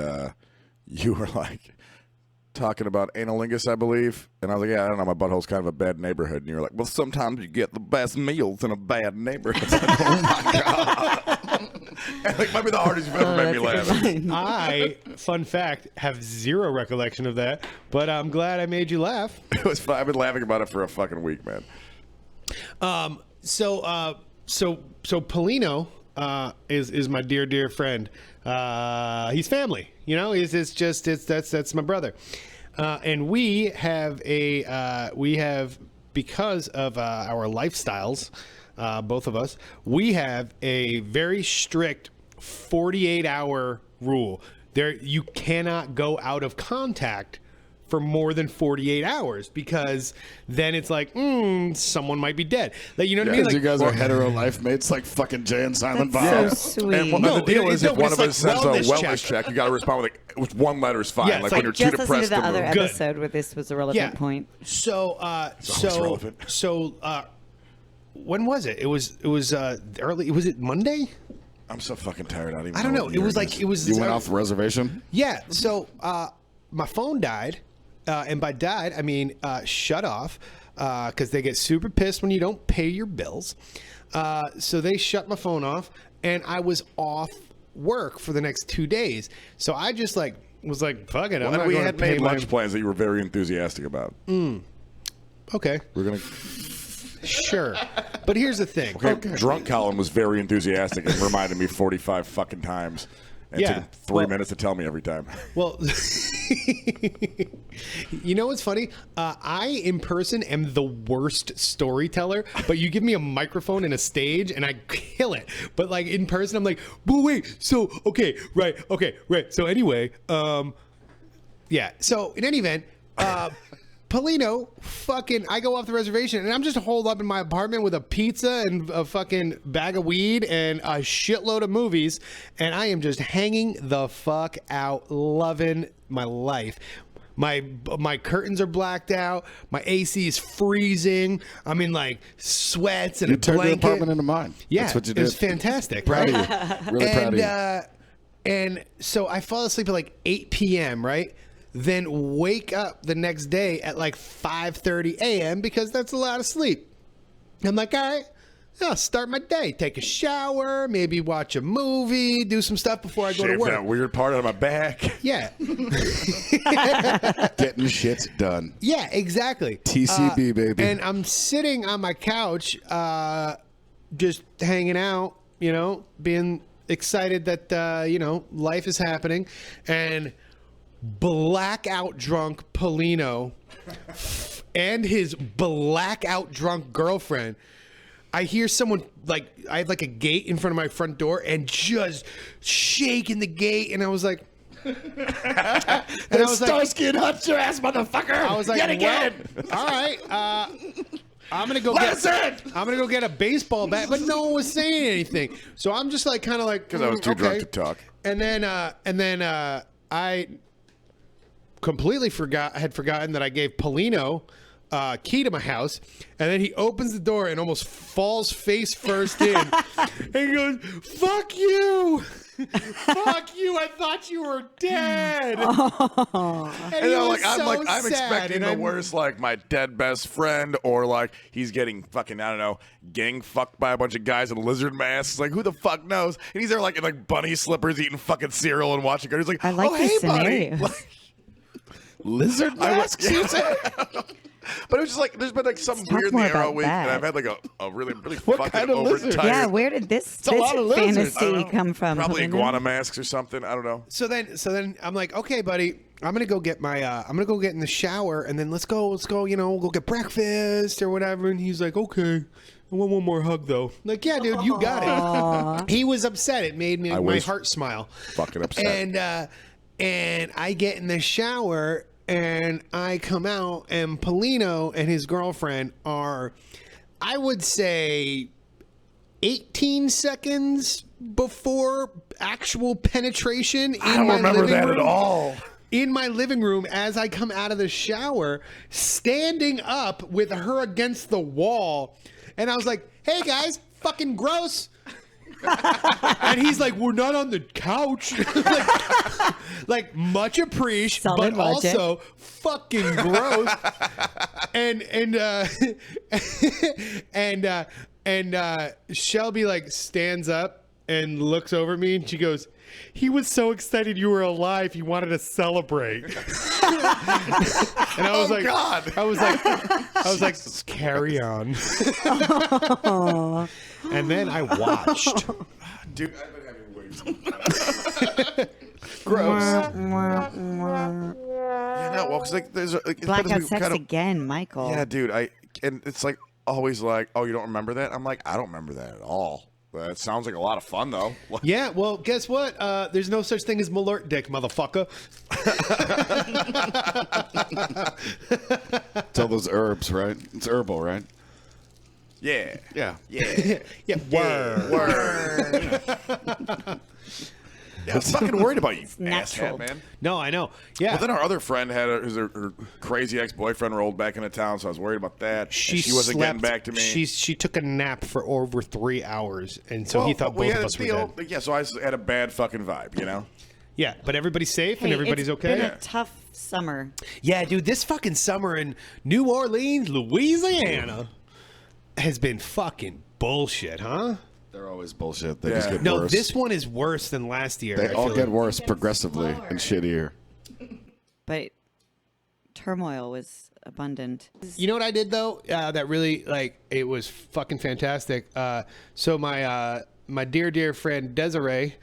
Speaker 4: you were like talking about analingus, I believe. And I was like, yeah, I don't know, my butthole's kind of a bad neighborhood. And you were like, well, sometimes you get the best meals in a bad neighborhood. Like, oh my God. And like, might be the hardest you've ever made me laugh.
Speaker 2: Fun fact, have zero recollection of that, but I'm glad I made you laugh.
Speaker 4: It was fun. I've been laughing about it for a fucking week, man.
Speaker 2: So Polino is my dear friend. He's family, you know. That's my brother, and we have because of our lifestyles, both of us, we have a very strict 48-hour rule. You cannot go out of contact for more than 48 hours because then it's like, someone might be dead. Like, you know what I mean?
Speaker 1: Because
Speaker 2: Like,
Speaker 1: you guys are hetero life mates like fucking Jay and Silent Bob.
Speaker 3: That's so sweet.
Speaker 4: And
Speaker 2: No,
Speaker 4: the deal is, if one of
Speaker 2: it's
Speaker 4: us
Speaker 2: like
Speaker 4: sends a
Speaker 2: wellness
Speaker 4: wellness check, you got to respond with one letter is fine.
Speaker 2: Yeah, it's
Speaker 4: like
Speaker 2: like
Speaker 4: when you're too
Speaker 3: Just listen to
Speaker 4: depressed
Speaker 3: the
Speaker 4: to
Speaker 3: other
Speaker 4: move.
Speaker 2: Good.
Speaker 3: episode where this was a relevant point.
Speaker 2: So
Speaker 4: relevant.
Speaker 2: when was it? It was early. Was it Monday?
Speaker 4: I'm so fucking tired.
Speaker 2: I don't know. It was like it was.
Speaker 1: You went off the reservation?
Speaker 2: Yeah. So my phone died, and by died I mean shut off, because they get super pissed when you don't pay your bills. So they shut my phone off, and I was off work for the next 2 days. So I just like was like, fuck it. I'm
Speaker 4: Well,
Speaker 2: not
Speaker 4: and we
Speaker 2: going
Speaker 4: had
Speaker 2: to pay
Speaker 4: made
Speaker 2: my...
Speaker 4: lunch plans that you were very enthusiastic about.
Speaker 2: Okay,
Speaker 4: We're gonna.
Speaker 2: sure. But here's the thing.
Speaker 4: Okay. Drunk Colin was very enthusiastic and reminded me 45 fucking times. And
Speaker 2: Yeah,
Speaker 4: took him 3 minutes to tell me every time.
Speaker 2: Well, you know what's funny? I, in person, am the worst storyteller, but you give me a microphone and a stage, and I kill it. But, like, in person, I'm like, but wait, so, okay, right. So, anyway, yeah. So, in any event, Polino, I go off the reservation, and I'm just holed up in my apartment with a pizza and a fucking bag of weed and a shitload of movies, and I am just hanging the fuck out, loving my life. My curtains are blacked out. My AC is freezing. I'm in like sweats and
Speaker 1: You
Speaker 2: a
Speaker 1: turned
Speaker 2: blanket.
Speaker 1: your apartment into mine.
Speaker 2: Yeah,
Speaker 1: That's what you
Speaker 2: it was
Speaker 1: did.
Speaker 2: fantastic.
Speaker 1: Proud
Speaker 2: right?
Speaker 1: of you. Really proud of you.
Speaker 2: And so I fall asleep at like 8 p.m., right? Then wake up the next day at like 5:30 a.m. because that's a lot of sleep. I'm like, all right, I'll start my day. Take a shower, maybe watch a movie, do some stuff before I go to
Speaker 4: Shave
Speaker 2: work.
Speaker 4: that weird part out of my back.
Speaker 2: Yeah.
Speaker 1: Getting shit done.
Speaker 2: Yeah, exactly.
Speaker 1: TCB, baby.
Speaker 2: And I'm sitting on my couch, just hanging out, being excited that, life is happening. And blackout drunk Polino and his blackout drunk girlfriend, I hear someone, I have like a gate in front of my front door and just shaking the gate. And I was like,
Speaker 1: Starsky and Hutch your ass, motherfucker!
Speaker 2: I was like,
Speaker 1: yet again.
Speaker 2: well, all right, I'm gonna go get a baseball bat, but no one was saying anything. So I'm just like, kind of like,
Speaker 4: Because I was too drunk to talk.
Speaker 2: And then I completely had forgotten that I gave Polino key to my house, and then he opens the door and almost falls face first in, and he goes, "Fuck you." Fuck you! I thought you were dead. And he was
Speaker 4: I'm
Speaker 2: sad,
Speaker 4: expecting
Speaker 2: and
Speaker 4: the
Speaker 2: I'm-
Speaker 4: worst, like my dead best friend, or like he's getting fucking, I don't know, gang fucked by a bunch of guys in lizard masks. Like, who the fuck knows? And he's there like in like bunny slippers, eating fucking cereal and watching. He's like,
Speaker 3: I like
Speaker 4: oh,
Speaker 3: these
Speaker 4: hey, buddy.
Speaker 3: scenarios.
Speaker 4: Like,
Speaker 1: Lizard masks, you said?
Speaker 4: but it was just like there's been like some
Speaker 3: talk
Speaker 4: weird in the
Speaker 3: more
Speaker 4: air all
Speaker 3: about
Speaker 4: week, and
Speaker 3: that.
Speaker 4: I've had like a really
Speaker 1: What
Speaker 4: fucking
Speaker 1: kind of lizard?
Speaker 4: overtired.
Speaker 3: Yeah, where did this
Speaker 1: a lot of lizards.
Speaker 3: fantasy come from?
Speaker 4: Probably
Speaker 3: Helena?
Speaker 4: iguana masks or something. I don't know.
Speaker 2: So then I'm like, okay, buddy, I'm gonna go get I'm gonna go get in the shower, and then let's go, we'll go get breakfast or whatever. And he's like, okay, I want one more hug though. Like, yeah, dude, you got it. He was upset. It made my
Speaker 4: was
Speaker 2: heart smile.
Speaker 4: Fucking upset.
Speaker 2: And I get in the shower and I come out, and Polino and his girlfriend are, I would say, 18 seconds before actual penetration in
Speaker 4: I don't
Speaker 2: my
Speaker 4: remember
Speaker 2: living
Speaker 4: that
Speaker 2: room.
Speaker 4: at all.
Speaker 2: In my living room, as I come out of the shower, standing up with her against the wall, and I was like, "Hey guys, fucking gross." And he's like, "We're not on the couch." like much appreciate,
Speaker 3: Solid
Speaker 2: but
Speaker 3: logic.
Speaker 2: also fucking gross. and Shelby like stands up and looks over at me, and she goes, "He was so excited you were alive. He wanted to celebrate." And I was like,
Speaker 4: God.
Speaker 2: I was like, carry on. And then I watched.
Speaker 4: Dude, I've been having wigs.
Speaker 2: Gross.
Speaker 4: Yeah, no, well, because like there's
Speaker 3: Blackout sex
Speaker 4: kind of,
Speaker 3: again, Michael.
Speaker 4: yeah, dude. And it's like always like, oh, you don't remember that? I'm like, I don't remember that at all. That sounds like a lot of fun though.
Speaker 2: Yeah, well, guess what? There's no such thing as Malort dick, motherfucker.
Speaker 1: It's all those herbs, right? It's herbal, right?
Speaker 4: Yeah,
Speaker 1: Yeah.
Speaker 4: yeah,
Speaker 2: Yeah,
Speaker 4: word. Yeah, I'm fucking worried about you,
Speaker 3: natural.
Speaker 4: asshat, man.
Speaker 2: No, I know. Yeah.
Speaker 4: Well, then our other friend had her crazy ex-boyfriend rolled back into town, so I was worried about that.
Speaker 2: she
Speaker 4: wasn't
Speaker 2: slept,
Speaker 4: getting back to me.
Speaker 2: She took a nap for over 3 hours, and so he thought
Speaker 4: we
Speaker 2: both
Speaker 4: had
Speaker 2: of
Speaker 4: a
Speaker 2: us were
Speaker 4: deal.
Speaker 2: dead.
Speaker 4: Yeah, so I had a bad fucking vibe, you know?
Speaker 2: Yeah, but everybody's safe and
Speaker 3: Hey,
Speaker 2: everybody's
Speaker 3: it's
Speaker 2: okay.
Speaker 3: been a tough summer.
Speaker 2: Yeah, dude, this fucking summer in New Orleans, Louisiana, has been fucking bullshit, huh?
Speaker 1: They're always bullshit. They just
Speaker 4: Yeah.
Speaker 1: get
Speaker 2: No,
Speaker 1: worse.
Speaker 2: this one is worse than last year.
Speaker 1: They
Speaker 2: I
Speaker 1: all
Speaker 2: feel
Speaker 1: get
Speaker 2: like.
Speaker 1: worse progressively and shittier.
Speaker 3: But turmoil was abundant.
Speaker 2: You know what I did though? That really it was fucking fantastic. So my dear friend Desiree,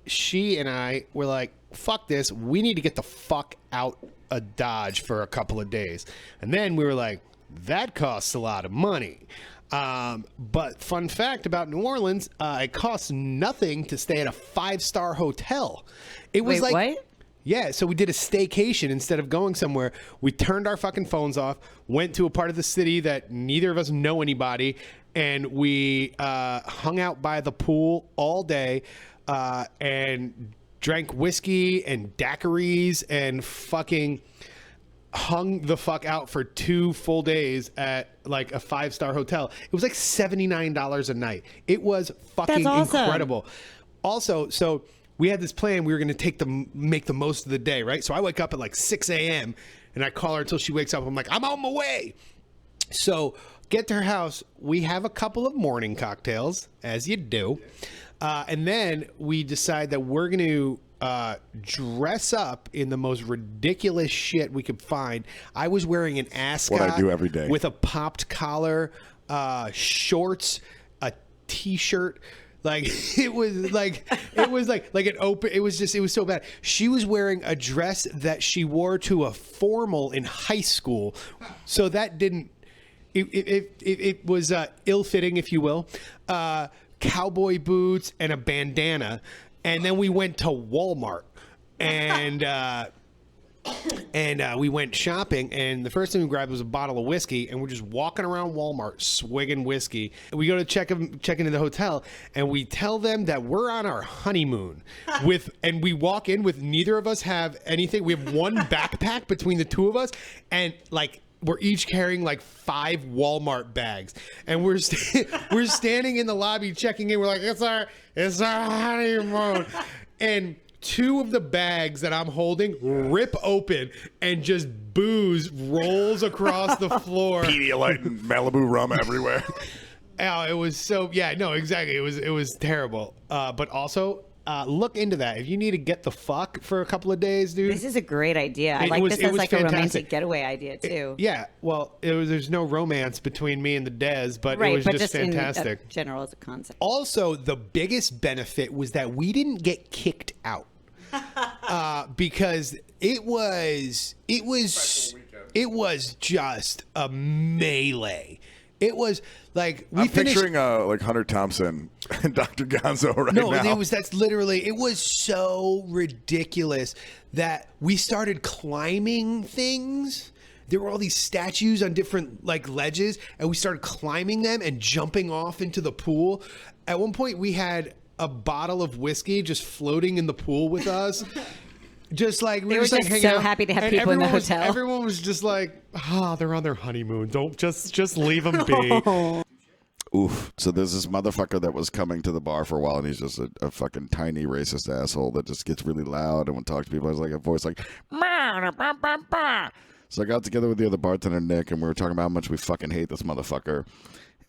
Speaker 2: she and I were like, fuck this. We need to get the fuck out of Dodge for a couple of days. And then we were like, that costs a lot of money. But fun fact about New Orleans, it costs nothing to stay at a 5-star hotel. It was
Speaker 3: Wait,
Speaker 2: like,
Speaker 3: what?
Speaker 2: yeah, so we did a staycation instead of going somewhere. We turned our fucking phones off, went to a part of the city that neither of us know anybody, and we hung out by the pool all day and drank whiskey and daiquiris and fucking hung the fuck out for 2 full days at like a 5-star hotel. It was like $79 a night. It was fucking
Speaker 3: That's awesome.
Speaker 2: incredible. Also, so we had this plan. We were going to make the most of the day, right? So I wake up at like 6 a.m. and I call her until she wakes up. I'm like, I'm on my way. So get to her house. We have a couple of morning cocktails, as you do. And then we decide that we're going to dress up in the most ridiculous shit we could find. I was wearing an ascot.
Speaker 4: What I do every day.
Speaker 2: With a popped collar, shorts, a t-shirt. Like it was like an open. It was so bad. She was wearing a dress that she wore to a formal in high school, so that didn't. It was ill-fitting, if you will. Cowboy boots and a bandana, and then we went to Walmart and we went shopping, and the first thing we grabbed was a bottle of whiskey, and we're just walking around Walmart swigging whiskey. We go to check into the hotel, and we tell them that we're on our honeymoon and we walk in with neither of us have anything. We have one backpack between the two of us, and like we're each carrying like 5 Walmart bags, and we're standing in the lobby checking in. We're like, it's our honeymoon, and 2 of the bags that I'm holding rip open and just booze rolls across the floor.
Speaker 4: Pedialyte and Malibu rum everywhere.
Speaker 2: Oh, it was so, yeah, no, exactly. It was terrible. But also, look into that. If you need to get the fuck for a couple of days, dude.
Speaker 3: This is a great idea. I
Speaker 2: It
Speaker 3: like
Speaker 2: was-
Speaker 3: this
Speaker 2: it
Speaker 3: as
Speaker 2: was
Speaker 3: like a
Speaker 2: fantastic.
Speaker 3: romantic getaway idea too.
Speaker 2: Yeah, well, there's no romance between me and the Des, but
Speaker 3: Right,
Speaker 2: it was
Speaker 3: but
Speaker 2: just fantastic.
Speaker 3: in general as a concept.
Speaker 2: Also, the biggest benefit was that we didn't get kicked out because it was just a melee. It was like
Speaker 4: I'm picturing like Hunter Thompson and Dr. Gonzo right now.
Speaker 2: No, it was so ridiculous that we started climbing things. There were all these statues on different like ledges, and we started climbing them and jumping off into the pool. At one point, we had a bottle of whiskey just floating in the pool with us. Just like we
Speaker 3: They
Speaker 2: were
Speaker 3: were
Speaker 2: just like
Speaker 3: just
Speaker 2: hanging
Speaker 3: so
Speaker 2: out.
Speaker 3: happy to have
Speaker 2: And
Speaker 3: people in the
Speaker 2: everyone was-
Speaker 3: hotel.
Speaker 2: Everyone was just like, they're on their honeymoon. Don't just leave them be.
Speaker 1: Oof. So there's this motherfucker that was coming to the bar for a while, and he's just a fucking tiny racist asshole that just gets really loud and when talks to people, has like a voice like, "Ma, ba, ba, ba." So I got together with the other bartender, Nick, and we were talking about how much we fucking hate this motherfucker.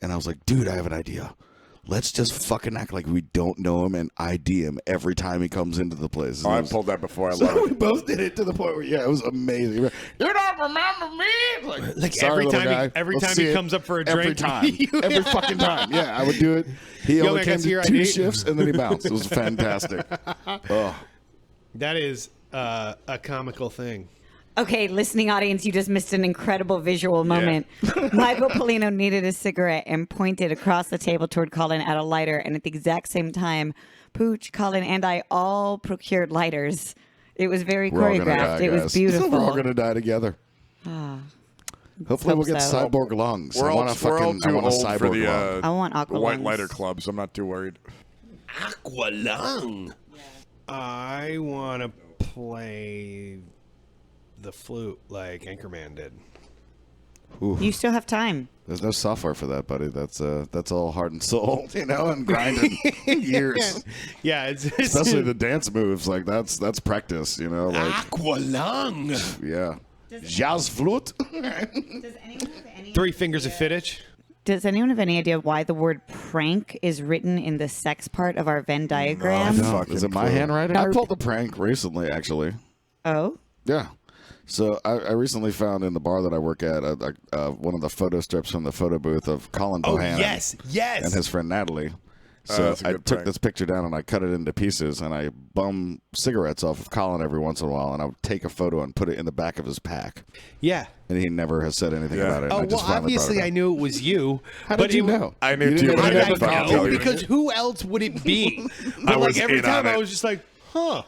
Speaker 1: And I was like, dude, I have an idea. Let's just fucking act like we don't know him and ID him every time he comes into the place.
Speaker 4: Oh, I pulled that before. I
Speaker 1: So
Speaker 4: love
Speaker 1: we
Speaker 4: it.
Speaker 1: both did it to the point where, it was amazing. You don't remember me? Like
Speaker 2: every
Speaker 1: sorry, little
Speaker 2: time
Speaker 1: guy.
Speaker 2: every
Speaker 1: Let's
Speaker 2: time
Speaker 1: see
Speaker 2: he
Speaker 1: it.
Speaker 2: comes up for a
Speaker 1: Every
Speaker 2: drink.
Speaker 1: time. Every fucking time. Yeah, I would do it. He
Speaker 2: Yo,
Speaker 1: only
Speaker 2: man,
Speaker 1: came
Speaker 2: can I see
Speaker 1: to
Speaker 2: your
Speaker 1: 2
Speaker 2: ID?
Speaker 1: shifts, and then he bounced. It was fantastic. Oh.
Speaker 2: That is a comical thing.
Speaker 3: Okay, listening audience, you just missed an incredible visual moment. Michael Polino needed a cigarette and pointed across the table toward Colin at a lighter, and at the exact same time, Pooch, Colin, and I all procured lighters. It was very
Speaker 1: We're all gonna
Speaker 3: choreographed.
Speaker 1: die,
Speaker 3: It was
Speaker 1: guys.
Speaker 3: beautiful.
Speaker 1: We're all going to die together. Hopefully
Speaker 3: hope
Speaker 1: we'll get
Speaker 3: so.
Speaker 1: cyborg lungs.
Speaker 4: We're
Speaker 1: I
Speaker 4: all,
Speaker 1: want a
Speaker 4: we're all
Speaker 1: fucking
Speaker 4: too
Speaker 1: I want a
Speaker 4: old
Speaker 1: cyborg
Speaker 4: for the,
Speaker 1: lung.
Speaker 3: I want aqua
Speaker 4: the white
Speaker 3: lungs.
Speaker 4: lighter club, so I'm not too worried.
Speaker 2: Aqua lung. I want to play the flute like Anchorman did.
Speaker 1: Oof.
Speaker 3: You still have time.
Speaker 1: There's no software for that, buddy. That's all heart and soul, and grinding years.
Speaker 2: Yeah, it's
Speaker 1: Especially the dance moves, like that's practice, like
Speaker 2: aqua lung.
Speaker 1: yeah. Jazz flute.
Speaker 3: Does anyone have any
Speaker 2: 3 fingers of Fittich.
Speaker 3: Does anyone have any idea why the word prank is written in the sex part of our Venn diagram?
Speaker 4: No.
Speaker 1: Is it my handwriting? I pulled a prank recently, actually.
Speaker 3: Oh?
Speaker 1: Yeah. So I recently found in the bar that I work at one of the photo strips from the photo booth of Colin Bohannon.
Speaker 2: Yes.
Speaker 1: And his friend Natalie. So
Speaker 4: that's a
Speaker 1: I
Speaker 4: good
Speaker 1: took
Speaker 4: prank.
Speaker 1: this picture down and I cut it into pieces and I bum cigarettes off of Colin every once in a while and I would take a photo and put it in the back of his pack.
Speaker 2: Yeah.
Speaker 1: And he never has said anything about it.
Speaker 2: Oh,
Speaker 1: I just
Speaker 2: well,
Speaker 1: finally brought
Speaker 2: obviously
Speaker 1: it up.
Speaker 2: I knew it was you.
Speaker 1: How did you know?
Speaker 4: I knew
Speaker 1: You
Speaker 4: too.
Speaker 1: didn't
Speaker 2: How
Speaker 1: know
Speaker 2: did
Speaker 1: that
Speaker 2: I
Speaker 1: before
Speaker 2: know?
Speaker 1: telling me.
Speaker 2: Because who else would it be?
Speaker 4: I
Speaker 2: But
Speaker 4: was
Speaker 2: like every
Speaker 4: in
Speaker 2: time
Speaker 4: on
Speaker 2: I
Speaker 4: it.
Speaker 2: was just like, huh.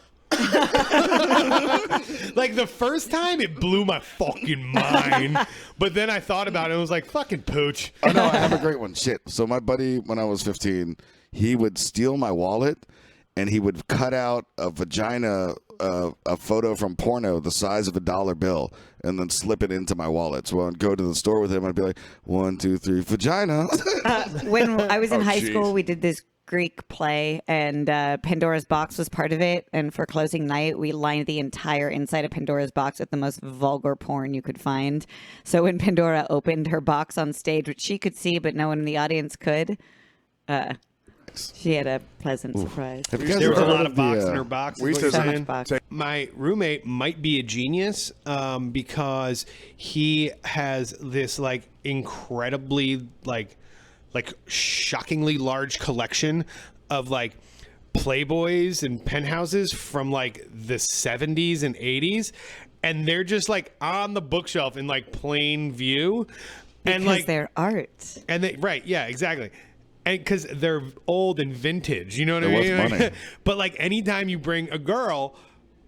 Speaker 2: Like the first time it blew my fucking mind. But then I thought about it and was like, fucking pooch.
Speaker 1: Oh, no, I have a great one. Shit. So my buddy, when I was 15, he would steal my wallet and he would cut out a vagina, a photo from porno the size of a dollar bill and then slip it into my wallet. So I'd go to the store with him. I'd be like, 1, 2, 3, vagina.
Speaker 3: When I was in high
Speaker 4: jeez.
Speaker 3: school, we did this Greek play, and Pandora's Box was part of it. And for closing night, we lined the entire inside of Pandora's Box with the most vulgar porn you could find. So when Pandora opened her box on stage, which she could see, but no one in the audience could, she had a pleasant surprise.
Speaker 1: Have you guys
Speaker 2: There was a
Speaker 1: ever
Speaker 2: lot
Speaker 1: heard
Speaker 2: of box
Speaker 1: the,
Speaker 2: in her box.
Speaker 4: we
Speaker 2: is
Speaker 4: used
Speaker 2: what
Speaker 4: to
Speaker 2: you're
Speaker 3: So
Speaker 2: saying?
Speaker 3: much box.
Speaker 2: My roommate might be a genius because he has this like incredibly like shockingly large collection of like Playboys and penthouses from like the 70s and 80s, and they're just like on the bookshelf in like plain view, and
Speaker 3: Because
Speaker 2: like
Speaker 3: they're art.
Speaker 2: and they right, yeah, exactly. And because they're old and vintage, you know what I
Speaker 1: They're
Speaker 2: mean?
Speaker 1: worth money.
Speaker 2: But like anytime you bring a girl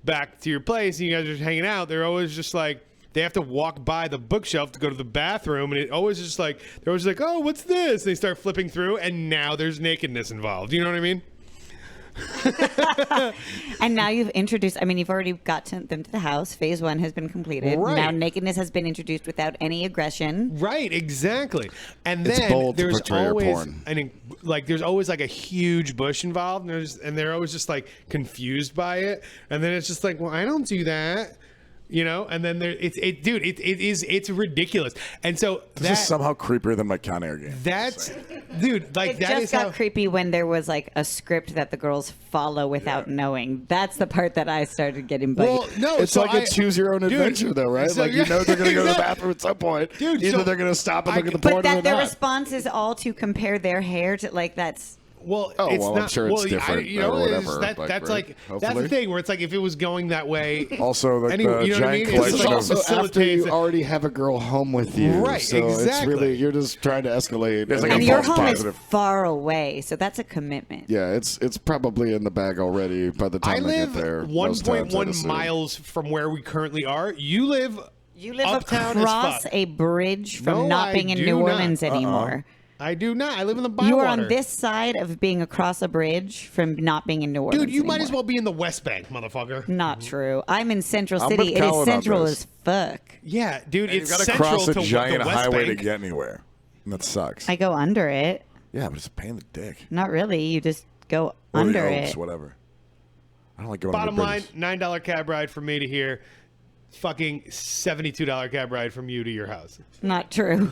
Speaker 2: back to your place and you guys are just hanging out, they're always just like, they have to walk by the bookshelf to go to the bathroom, and it always just like, they're always like, oh, what's this? They start flipping through, and now there's nakedness involved. You know what I mean?
Speaker 3: And now you've introduced, I mean, you've already got them to the house. Phase 1 has been completed.
Speaker 2: Right.
Speaker 3: Now nakedness has been introduced without any aggression.
Speaker 2: Right, exactly. And
Speaker 1: It's
Speaker 2: then
Speaker 1: bold to
Speaker 2: there's
Speaker 1: portray your
Speaker 2: always
Speaker 1: porn.
Speaker 2: there's always like a huge bush involved, and they're always just like confused by it. And then it's just like, well, I don't do that, you know. And then it's ridiculous. And so
Speaker 4: This is somehow creepier than my counter game.
Speaker 2: that's dude, like
Speaker 3: It
Speaker 2: that
Speaker 3: just
Speaker 2: is
Speaker 3: got
Speaker 2: how.
Speaker 3: creepy when there was like a script that the girls follow without knowing. That's the part that I started getting bugged.
Speaker 2: Well, no,
Speaker 1: It's
Speaker 2: so
Speaker 1: like a choose your own
Speaker 2: Dude,
Speaker 1: adventure, though, right?
Speaker 2: so
Speaker 1: Like, you know they're going to go to the
Speaker 2: exactly.
Speaker 1: bathroom at some point.
Speaker 2: Dude,
Speaker 1: Either
Speaker 2: so
Speaker 1: they're going to stop and
Speaker 2: I-
Speaker 1: look at the
Speaker 3: But
Speaker 1: porn or
Speaker 3: that
Speaker 1: they're
Speaker 3: the
Speaker 1: not.
Speaker 3: response is all to compare their hair to like that's
Speaker 2: Well,
Speaker 1: Oh,
Speaker 2: it's
Speaker 1: well,
Speaker 2: not,
Speaker 1: I'm sure it's
Speaker 2: well,
Speaker 1: different
Speaker 2: you know,
Speaker 1: or
Speaker 2: it's-
Speaker 1: whatever,
Speaker 2: That's
Speaker 1: right?
Speaker 2: that's the
Speaker 1: Hopefully.
Speaker 2: thing where it's like if it was going that way.
Speaker 4: Also, the,
Speaker 2: Anyway,
Speaker 4: the
Speaker 2: you know what I
Speaker 4: giant
Speaker 2: mean? It's
Speaker 1: This is
Speaker 2: like
Speaker 4: collection
Speaker 1: also
Speaker 4: of
Speaker 1: after
Speaker 2: facilitates
Speaker 1: you
Speaker 2: it.
Speaker 1: already have a girl home with you.
Speaker 2: Right,
Speaker 1: So it's
Speaker 2: exactly.
Speaker 1: really, you're just trying to escalate.
Speaker 4: There's like
Speaker 3: and
Speaker 4: a
Speaker 3: your
Speaker 4: false
Speaker 3: home
Speaker 4: positive.
Speaker 3: is far away, so that's a commitment.
Speaker 1: Yeah, it's probably in the bag already by the
Speaker 2: I
Speaker 1: time they
Speaker 2: live
Speaker 1: get there. most times, I'd
Speaker 2: 1.1
Speaker 1: assume.
Speaker 2: miles from where we currently are. You live uptown as
Speaker 3: across
Speaker 2: fuck.
Speaker 3: a bridge from
Speaker 2: No,
Speaker 3: not
Speaker 2: I
Speaker 3: being in
Speaker 2: do
Speaker 3: New
Speaker 2: not.
Speaker 3: Orleans anymore.
Speaker 2: I do not. I live in the Bywater.
Speaker 3: You are on this side of being across a bridge from not being in New Orleans.
Speaker 2: Dude, you might as
Speaker 3: anymore.
Speaker 2: well be in the West Bank, motherfucker.
Speaker 3: Not true. I'm in Central
Speaker 4: I'm
Speaker 3: City.
Speaker 4: with
Speaker 3: It
Speaker 4: Colin
Speaker 3: is
Speaker 4: on
Speaker 3: central
Speaker 4: this.
Speaker 3: as fuck.
Speaker 2: Yeah, dude,
Speaker 4: And you've
Speaker 2: it's
Speaker 4: got to
Speaker 2: central
Speaker 4: cross a
Speaker 2: to
Speaker 4: giant
Speaker 2: the West
Speaker 4: highway
Speaker 2: Bank.
Speaker 4: to get anywhere. And that sucks.
Speaker 3: I go under it.
Speaker 4: Yeah, but it's a pain in the dick.
Speaker 3: Not really. You just go
Speaker 4: Or
Speaker 3: under
Speaker 4: the Oaks,
Speaker 3: it.
Speaker 4: whatever. I don't like going
Speaker 2: Bottom
Speaker 4: under
Speaker 2: line,
Speaker 4: bridges.
Speaker 2: $9 cab ride from me to here. Fucking $72 cab ride from you to your house.
Speaker 3: Not true.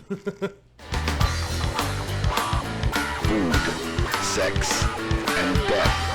Speaker 6: Food, sex, and death.